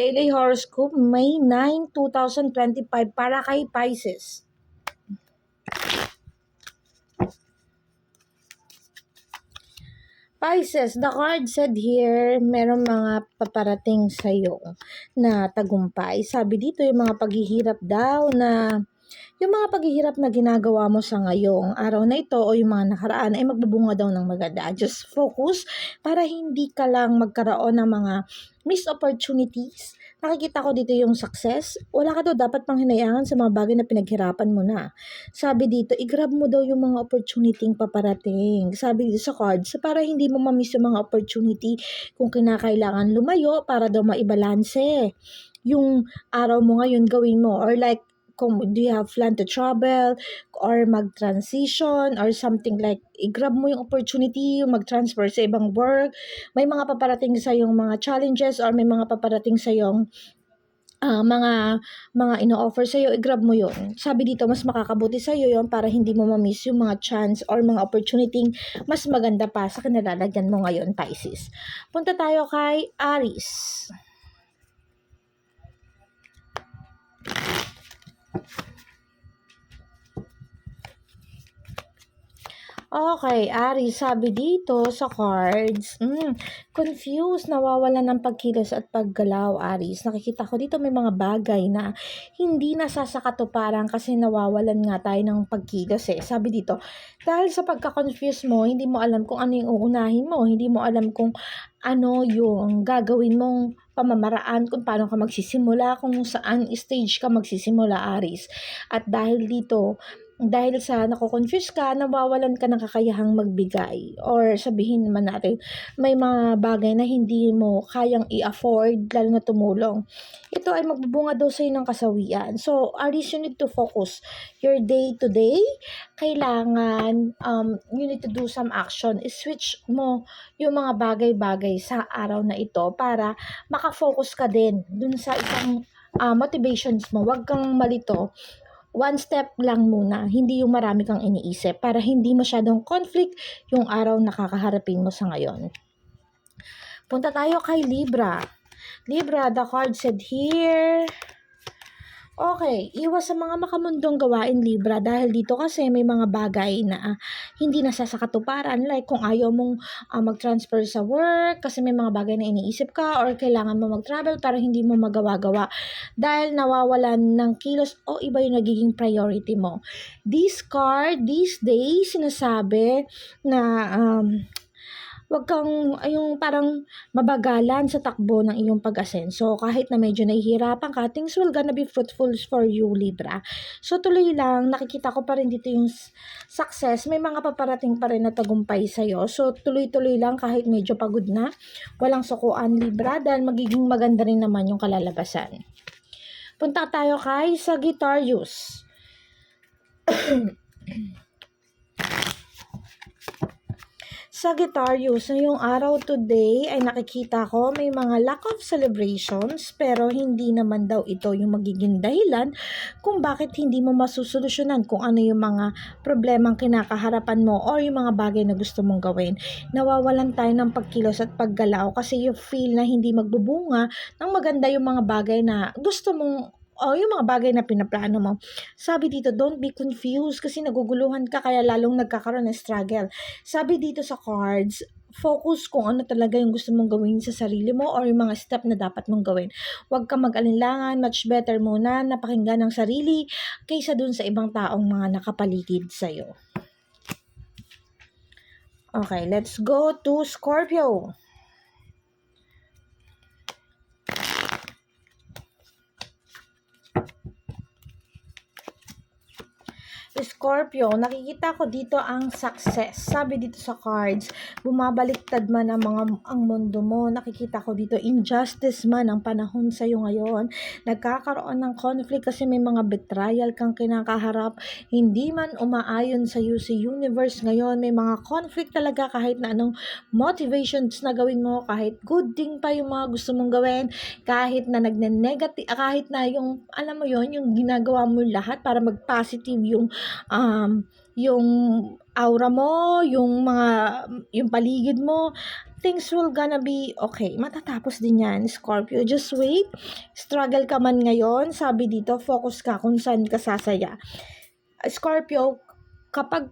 Daily Horoscope, May 9, 2025 para kay Pisces. Pisces, the card said here, merong mga paparating sa'yo na tagumpay. Sabi dito, yung mga paghihirap daw na yung mga paghihirap na ginagawa mo sa ngayong araw na ito o yung mga nakaraan ay magbubunga daw ng maganda. Just focus para hindi ka lang magkaroon ng mga missed opportunities. Nakikita ko dito yung success. Wala ka daw dapat pang hinayangan sa mga bagay na pinaghirapan mo na. Sabi dito, i-grab mo daw yung mga opportunity paparating. Sabi dito sa cards, para hindi mo ma-miss yung mga opportunity kung kinakailangan lumayo para daw maibalanse yung araw mo ngayon gawin mo, or like kung do you have plan to travel or mag-transition or something, like i-grab mo yung opportunity, mag-transfer sa ibang work, may mga paparating sa yung mga challenges or may mga paparating sa yung mga ino-offer sa iyo, i-grab mo yun. Sabi dito, mas makakabuti sa iyo yun para hindi mo ma-miss yung mga chance or mga opportunity mas maganda pa sa kinalalagyan mo ngayon, Pisces. Punta tayo kay Aries. Okay, Aries, sabi dito sa cards, confused, nawawalan ng pagkilos at paggalaw, Aries. Nakikita ko dito may mga bagay na hindi nasasakatuparan kasi nawawalan nga tayo ng pagkilos eh. Sabi dito, dahil sa pagka-confuse mo, hindi mo alam kung ano yung uunahin mo, hindi mo alam kung ano yung gagawin mong pamamaraan, kung paano ka magsisimula, kung saan stage ka magsisimula, Aries. At dahil dito, dahil sa nako-confuse ka, nawawalan ka ng kakayahang magbigay, or sabihin naman natin, may mga bagay na hindi mo kayang i-afford, lalo na tumulong. Ito ay magbubunga daw sa'yo ng kasawian. So, Aries, you need to focus your day to day. Kailangan, you need to do some action. I-switch mo yung mga bagay-bagay sa araw na ito para makafocus ka din dun sa isang motivations mo. Huwag kang malito. One step lang muna, hindi yung marami kang iniisip, para hindi masyadong conflict yung araw na kakaharapin mo sa ngayon. Punta tayo kay Libra. Libra, the card said here, okay, iwas sa mga makamundong gawain, Libra, dahil dito kasi may mga bagay na hindi nasasakatuparan, like kung ayaw mong mag-transfer sa work kasi may mga bagay na iniisip ka, or kailangan mo mag-travel para hindi mo magawa-gawa dahil nawawalan ng kilos o iba yung nagiging priority mo. This card, these days, sinasabi na wag kang yung parang mabagalan sa takbo ng iyong pag-asenso. Kahit na medyo nahihirapan ka, things will gonna be fruitful for you, Libra. So tuloy lang, nakikita ko pa rin dito yung success. May mga paparating pa rin na tagumpay sa'yo. So tuloy-tuloy lang kahit medyo pagod na. Walang sukuan, Libra, dahil magiging maganda rin naman yung kalalabasan. Punta tayo kay Sagittarius. Sagittarius, ngayong araw today ay nakikita ko may mga lack of celebrations, pero hindi naman daw ito yung magiging dahilan kung bakit hindi mo masusolusyonan kung ano yung mga problemang kinakaharapan mo or yung mga bagay na gusto mong gawin. Nawawalan tayo ng pagkilos at paggalaw kasi you feel na hindi magbubunga ng maganda yung mga bagay na gusto mong, o yung mga bagay na pinaplano mo. Sabi dito, don't be confused kasi naguguluhan ka kaya lalong nagkakaroon ng struggle. Sabi dito sa cards, focus kung ano talaga yung gusto mong gawin sa sarili mo or yung mga step na dapat mong gawin. Huwag kang mag-alinlangan, much better muna napakinggan ng sarili kaysa dun sa ibang taong mga nakapaligid sa'yo. Okay, let's go to Scorpio. Scorpio, nakikita ko dito ang success. Sabi dito sa cards, bumabaliktad man ang mundo mo. Nakikita ko dito injustice man ang panahon sa iyo ngayon. Nagkakaroon ng conflict kasi may mga betrayal kang kinakaharap. Hindi man umaayon sa iyo si universe ngayon. May mga conflict talaga kahit na anong motivations na gawin mo, kahit good thing pa yung mga gusto mong gawin, kahit na nagne-negative, kahit na yung, alam mo yon, yung ginagawa mo lahat para mag-positive yung aura mo, yung paligid mo, things will gonna be okay. Matatapos din yan, Scorpio. Just wait. Struggle ka man ngayon. Sabi dito, focus ka kung saan ka sasaya. Scorpio, kapag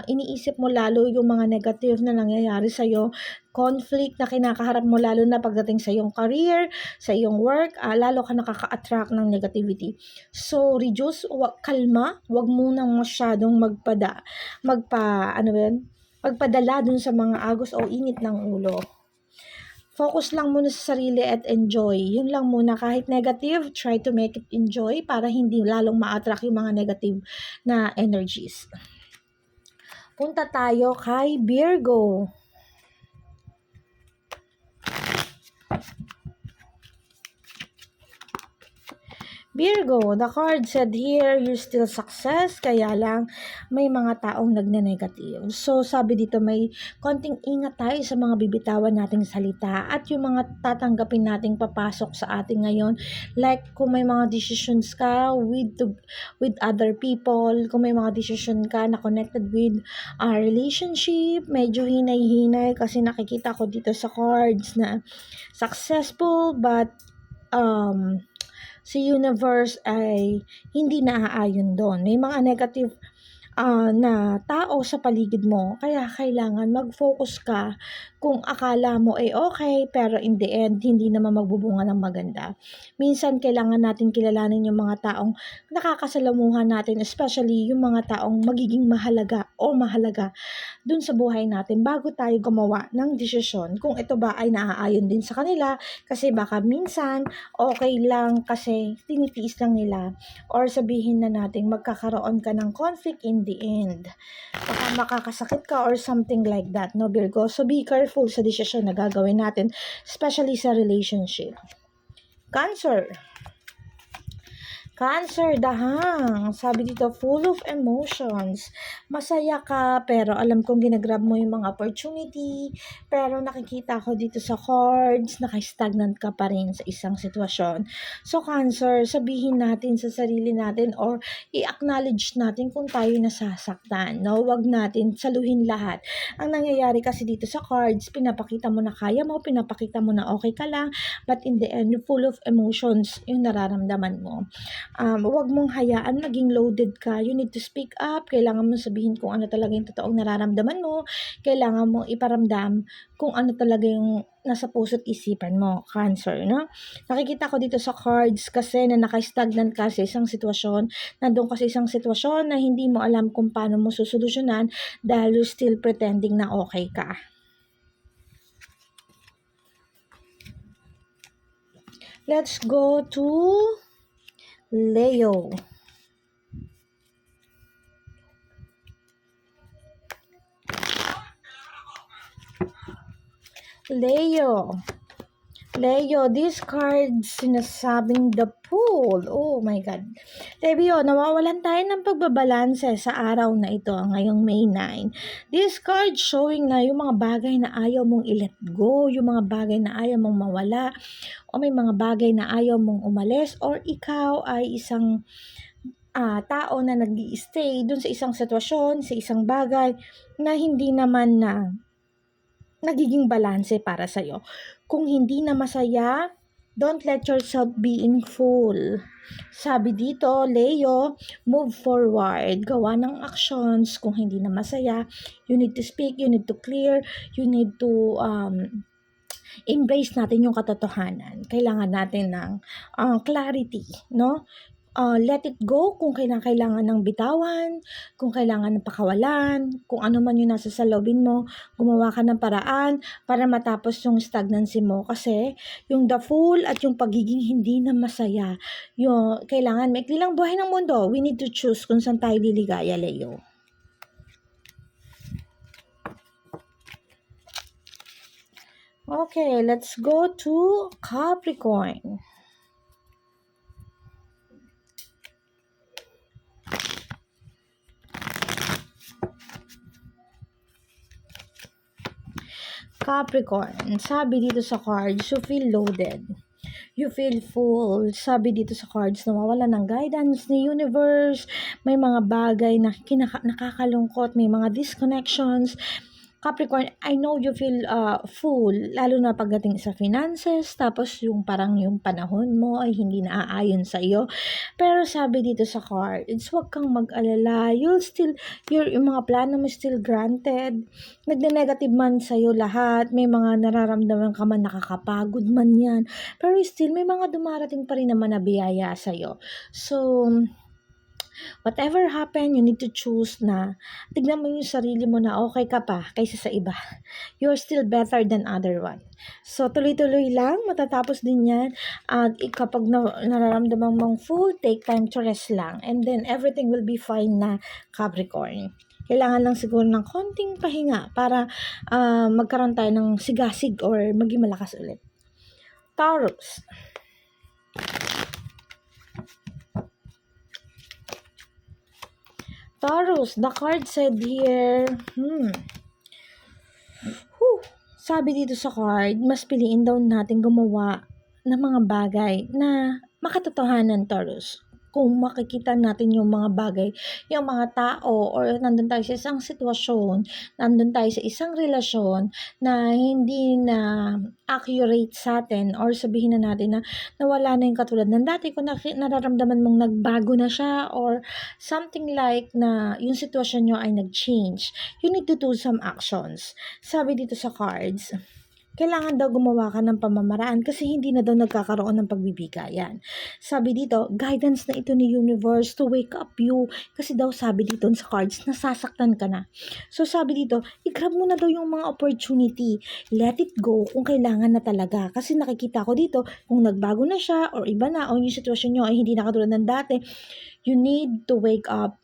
iniisip mo lalo yung mga negative na nangyayari sa'yo, conflict na kinakaharap mo lalo na pagdating sa iyong career, sa iyong work, lalo ka nakaka-attract ng negativity. So, reduce, kalma, wag munang masyadong magpadala dun sa mga agos o init ng ulo. Focus lang muna sa sarili at enjoy. Yun lang muna. Kahit negative, try to make it enjoy para hindi lalong ma-attract yung mga negative na energies. Punta tayo kay Virgo. Virgo, the card said here, you're still success, kaya lang may mga taong nagne-negative. So, sabi dito, may konting ingat tayo sa mga bibitawan nating salita at yung mga tatanggapin nating papasok sa atin ngayon. Like, kung may mga decisions ka with other people, kung may mga decision ka na connected with a relationship, medyo hinay-hinay kasi nakikita ko dito sa cards na successful but si universe ay hindi naaayon doon. May mga negative na tao sa paligid mo. Kaya kailangan mag-focus ka kung akala mo ay okay, pero in the end, hindi naman magbubunga ng maganda. Minsan, kailangan natin kilalanin yung mga taong nakakasalamuhan natin, especially yung mga taong magiging mahalaga dun sa buhay natin bago tayo gumawa ng desisyon kung ito ba ay naaayon din sa kanila kasi baka minsan okay lang kasi tinitiis lang nila or sabihin na natin magkakaroon ka ng conflict in the end. Baka makakasakit ka or something like that, no Virgo? So be careful sa desisyon na gagawin natin, especially sa relationship. Cancer, dahang. Sabi dito, full of emotions. Masaya ka, pero alam kong ginagrab mo yung mga opportunity. Pero nakikita ko dito sa cards, naka-stagnant ka pa rin sa isang sitwasyon. So, Cancer, sabihin natin sa sarili natin or i-acknowledge natin kung tayo nasasaktan. No? Huwag natin saluhin lahat. Ang nangyayari kasi dito sa cards, pinapakita mo na kaya mo, pinapakita mo na okay ka lang, but in the end, you're full of emotions yung nararamdaman mo. Huwag mong hayaan maging loaded ka. You need to speak up. Kailangan mo sabihin kung ano talaga yung totoong nararamdaman mo. Kailangan mo iparamdam kung ano talaga yung nasa puso't isipan mo, Cancer, no? Nakikita ko dito sa cards kasi na naka-stagnant ka sa isang sitwasyon. Nandun ka sa isang sitwasyon na hindi mo alam kung paano mo susolusyonan dahil you're still pretending na okay ka. Let's go to Leo. Leo, this card sinasabing the pool. Oh my God. Leo, nawawalan tayo ng pagbabalanse sa araw na ito, ngayong May 9. This card showing na yung mga bagay na ayaw mong i-let go, yung mga bagay na ayaw mong mawala, o may mga bagay na ayaw mong umalis, or ikaw ay isang tao na nag-i-stay dun sa isang sitwasyon, sa isang bagay na hindi naman na nagiging balanse para sa'yo. Kung hindi na masaya, don't let yourself be in full. Sabi dito, Leo, move forward. Gawa ng actions. Kung hindi na masaya, you need to speak, you need to clear, you need to embrace natin yung katotohanan. Kailangan natin ng clarity, no? Let it go kung kailangan ng bitawan, kung kailangan ng pakawalan, kung ano man yung nasa salobin mo, gumawa ka ng paraan para matapos yung stagnancy mo. Kasi yung the fool at yung pagiging hindi na masaya, yung kailangan maikli lang buhay ng mundo. We need to choose kung saan tayo liligaya, Leo. Okay, let's go to Capricorn. Capricorn, sabi dito sa cards, you feel loaded. You feel full. Sabi dito sa cards, nawawala ng guidance ni universe. May mga bagay na nakakalungkot, may mga disconnections. Capricorn, I know you feel full, lalo na pagdating sa finances, tapos yung parang yung panahon mo ay hindi naaayon sa iyo. Pero sabi dito sa cards, huwag kang mag-alala. Yung mga plano mo still granted. Nagne-negative man sa iyo lahat. May mga nararamdaman ka man, nakakapagod man yan. Pero still, may mga dumarating pa rin naman na biyaya sa iyo. So, whatever happen, you need to choose na tignan mo yung sarili mo na okay ka pa kaysa sa iba. You're still better than other one. So, tuloy-tuloy lang, matatapos din yan. At kapag nararamdaman mong full, take time to rest lang. And then, everything will be fine na, Capricorn. Kailangan lang siguro ng konting pahinga para magkaroon tayo ng sigasig or maging malakas ulit. Taurus. Taurus, the card said here, sabi dito sa card, mas piliin daw natin gumawa ng mga bagay na makatotohanan, Taurus. Kung makikita natin yung mga bagay, yung mga tao, or nandun tayo sa isang sitwasyon, nandun tayo sa isang relasyon na hindi na accurate sa atin, or sabihin na natin na nawala na yung katulad ng dati, kung nararamdaman mong nagbago na siya, or something like na yung sitwasyon nyo ay nag-change, you need to do some actions. Sabi dito sa cards, kailangan daw gumawa ka ng pamamaraan kasi hindi na daw nagkakaroon ng pagbibigayan. Sabi dito, guidance na ito ni universe to wake up you. Kasi daw sabi dito sa cards, nasasaktan ka na. So sabi dito, i-grab mo na daw yung mga opportunity. Let it go kung kailangan na talaga. Kasi nakikita ko dito, kung nagbago na siya or iba na o yung sitwasyon nyo ay hindi na katulad ng dati, you need to wake up.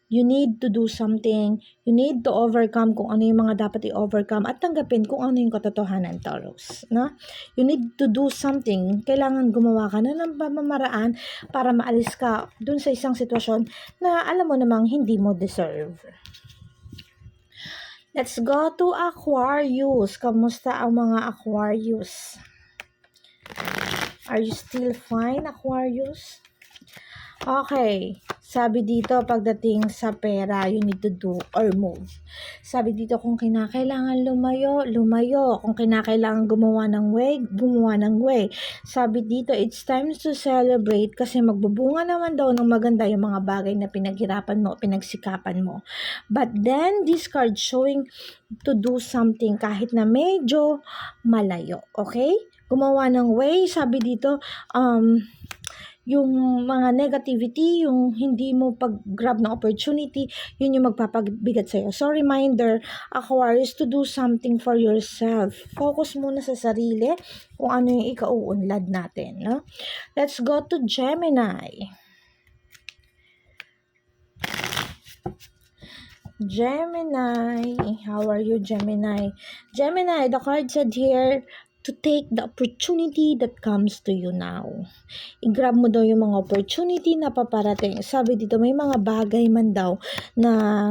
You need to do something. You need to overcome kung ano yung mga dapat i-overcome at tanggapin kung ano yung katotohanan, Taurus. No? You need to do something. Kailangan gumawa ka na ng pamamaraan para maalis ka dun sa isang sitwasyon na alam mo namang hindi mo deserve. Let's go to Aquarius. Kamusta ang mga Aquarius? Are you still fine, Aquarius? Okay. Sabi dito, pagdating sa pera, you need to do or move. Sabi dito, kung kinakailangan lumayo, lumayo. Kung kinakailangan gumawa ng way, gumawa ng way. Sabi dito, it's time to celebrate kasi magbubunga naman daw ng maganda yung mga bagay na pinaghirapan mo, pinagsikapan mo. But then, this card showing to do something kahit na medyo malayo. Okay? Gumawa ng way. Sabi dito, yung mga negativity, yung hindi mo pag-grab ng opportunity, yun yung magpapabigat sa'yo. So, reminder, Aquarius, to do something for yourself. Focus muna sa sarili kung ano yung ikauunlad natin. No? Let's go to Gemini. Gemini. How are you, Gemini? Gemini, the card said here, to take the opportunity that comes to you now. I-grab mo daw yung mga opportunity na paparating. Sabi dito, may mga bagay man daw na,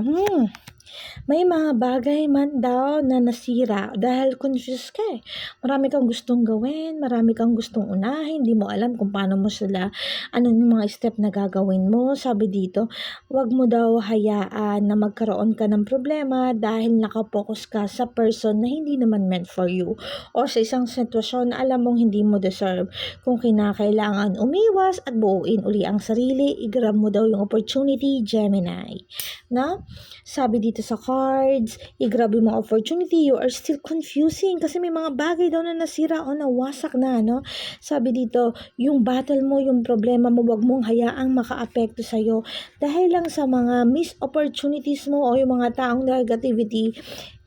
may mga bagay man daw na nasira dahil confused ka eh. Marami kang gustong gawin, marami kang gustong unahin, hindi mo alam kung paano mo sila, ano yung mga step na gagawin mo. Sabi dito, wag mo daw hayaan na magkaroon ka ng problema dahil nakapokus ka sa person na hindi naman meant for you o sa isang sitwasyon na alam mong hindi mo deserve. Kung kinakailangan umiwas at buuin uli ang sarili, i-grab mo daw yung opportunity, Gemini. Na? Sabi dito sa cards, i-grab yung mga opportunity, you are still confusing kasi may mga bagay daw na nasira o nawasak na, no? Sabi dito, yung battle mo, yung problema mo, wag mong hayaang maka-apekto sa'yo dahil lang sa mga missed opportunities mo o yung mga taong negativity.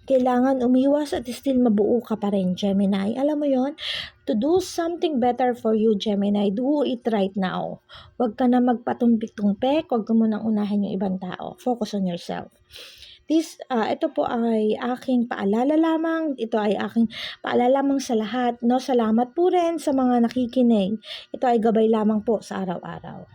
Kailangan umiwas at still mabuo ka pa rin, Gemini. Alam mo yon, to do something better for you, Gemini, do it right now. Huwag ka na magpatumpik-tumpik, huwag ka munang unahin yung ibang tao. Focus on yourself. Ito po ay aking paalala lamang. Ito ay aking paalala lamang sa lahat. No? Salamat po rin sa mga nakikinig. Ito ay gabay lamang po sa araw-araw.